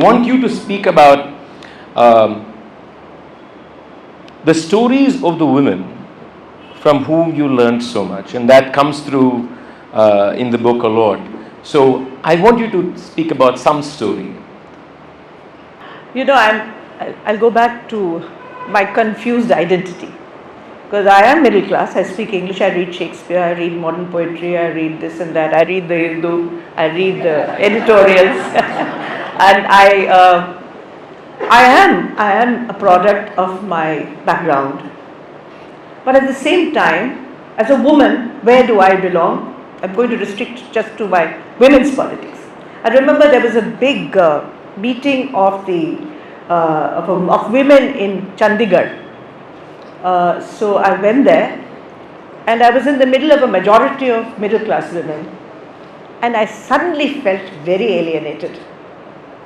want you to speak about the stories of the women from whom you learned so much, and that comes through in the book a lot. So I want you to speak about some story. You know, I'll go back to my confused identity. Because I am middle class, I speak English, I read Shakespeare, I read modern poetry, I read this and that, I read the Hindu, I read the editorials, and I am a product of my background. But at the same time, as a woman, where do I belong? I'm going to restrict just to my women's politics. I remember there was a big meeting of of women in Chandigarh. So I went there, and I was in the middle of a majority of middle class women, and I suddenly felt very alienated.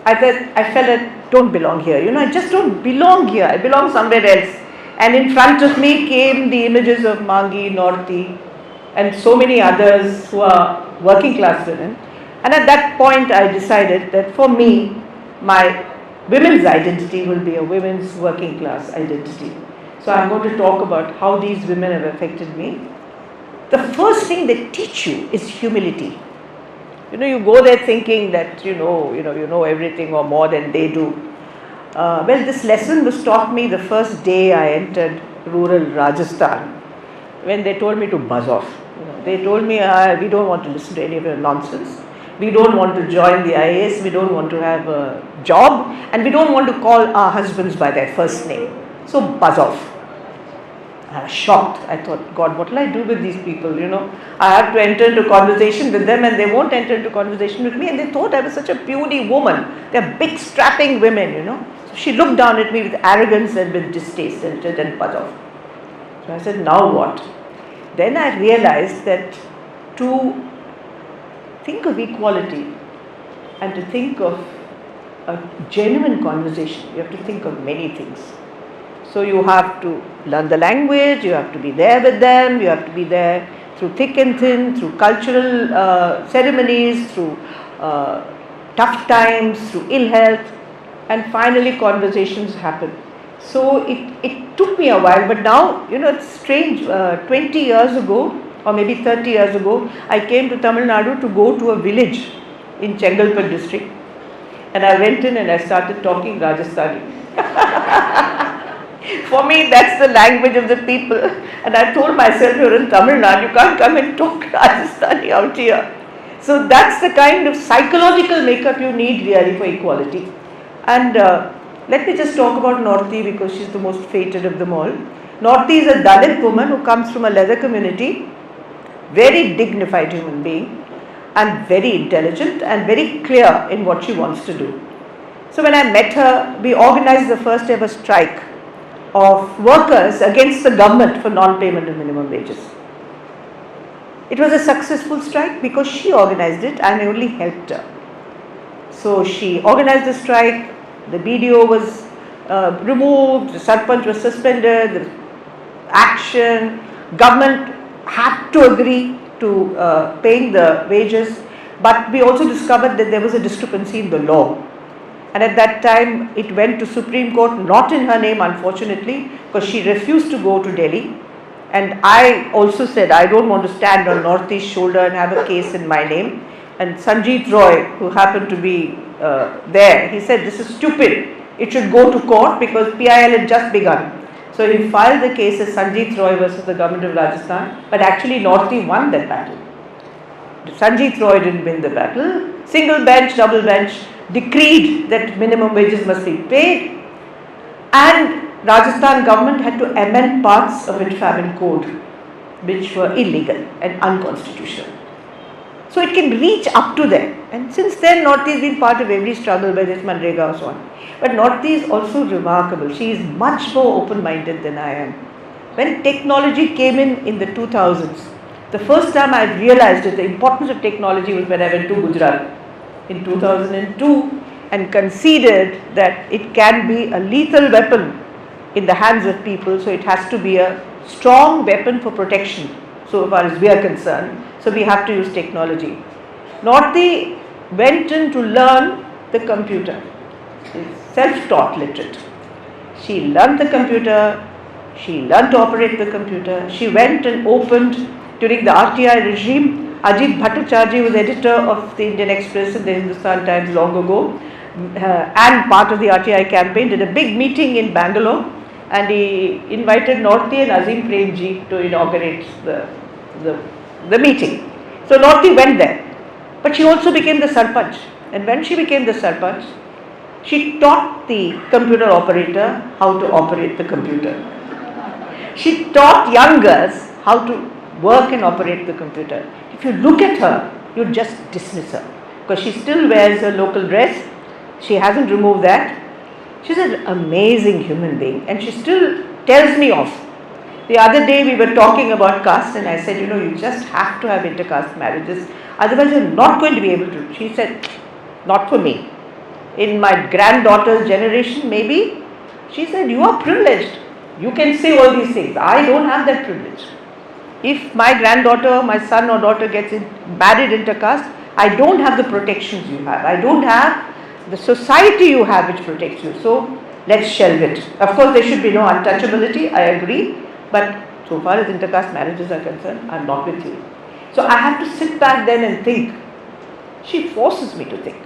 I felt I don't belong here. You know, I just don't belong here. I belong somewhere else. And in front of me came the images of Mangi, Naruti, and so many others who are working class women. And at that point, I decided that for me, my women's identity will be a women's working class identity. So I'm going to talk about how these women have affected me. The first thing they teach you is humility. You know, you go there thinking that you know everything or more than they do. Well, this lesson was taught me the first day I entered rural Rajasthan, when they told me to buzz off. You know, they told me, we don't want to listen to any of your nonsense. We don't want to join the IAS. We don't want to have a job, and we don't want to call our husbands by their first name. So buzz off. I was shocked. I thought, God, what will I do with these people? You know, I have to enter into conversation with them, and they won't enter into conversation with me. And they thought I was such a puny woman. They're big, strapping women, you know. So she looked down at me with arrogance and with distaste and then buzz off. So I said, now what? Then I realized that to think of equality and to think of a genuine conversation, you have to think of many things. So you have to learn the language, you have to be there with them, you have to be there through thick and thin, through cultural ceremonies, through tough times, through ill health, and finally conversations happen. So it took me a while, but now, you know, it's strange. 20 years ago, or maybe 30 years ago, I came to Tamil Nadu to go to a village in Chengalpet district, and I went in and I started talking Rajasthani. For me, that's the language of the people. And I told myself, you're in Tamil Nadu, you can't come and talk Rajasthani out here. So that's the kind of psychological makeup you need really for equality. And let me just talk about Naruti, because she's the most fated of them all. Naruti is a Dalit woman who comes from a leather community, very dignified human being, and very intelligent and very clear in what she wants to do. So when I met her, we organized the first ever strike of workers against the government for non-payment of minimum wages. It was a successful strike because she organized it and I only helped her. So she organized the strike, the BDO was removed, the Sarpanch was suspended, the action, government had to agree to paying the wages, but we also discovered that there was a discrepancy in the law. And at that time, it went to Supreme Court, not in her name, unfortunately, because she refused to go to Delhi. And I also said, I don't want to stand on Naruti's shoulder and have a case in my name. And Sanjeev Roy, who happened to be there, he said, this is stupid. It should go to court because PIL had just begun. So he filed the case as Sanjeev Roy versus the government of Rajasthan, but actually Naruti won that battle. Sanjeev Roy didn't win the battle. Single bench, double bench, decreed that minimum wages must be paid, and Rajasthan government had to amend parts of its famine code which were illegal and unconstitutional. So it can reach up to there, and since then Naruti has been part of every struggle, whether it's Manrega or so on. But Naruti is also remarkable. She is much more open-minded than I am. When technology came in the 2000s, the first time I realized that the importance of technology was when I went to Gujarat in 2002 and considered that it can be a lethal weapon in the hands of people, so it has to be a strong weapon for protection, so far as we are concerned. So we have to use technology. Naruti went in to learn the computer. is self-taught literate. She learned the computer, she learned to operate the computer. She went and opened during the RTI regime. Ajit Bhattacharjee was editor of the Indian Express and the Hindustan Times long ago, and part of the RTI campaign, did a big meeting in Bangalore, and he invited Naruti and Azim Premji to inaugurate the meeting. So Naruti went there, but she also became the Sarpanch. And when she became the Sarpanch, she taught the computer operator how to operate the computer. She taught young girls how to work and operate the computer. If you look at her, you just dismiss her, because she still wears her local dress. She hasn't removed that. She's an amazing human being, and she still tells me off. The other day we were talking about caste, and I said, you just have to have intercaste marriages, otherwise you're not going to be able to. She said, not for me. In my granddaughter's generation, maybe. She said, you are privileged. You can say all these things. I don't have that privilege. If my granddaughter, my son or daughter gets married intercaste, I don't have the protections you have. I don't have the society you have which protects you. So let's shelve it. Of course, there should be no untouchability, I agree. But so far as intercaste marriages are concerned, I'm not with you. So I have to sit back then and think. She forces me to think.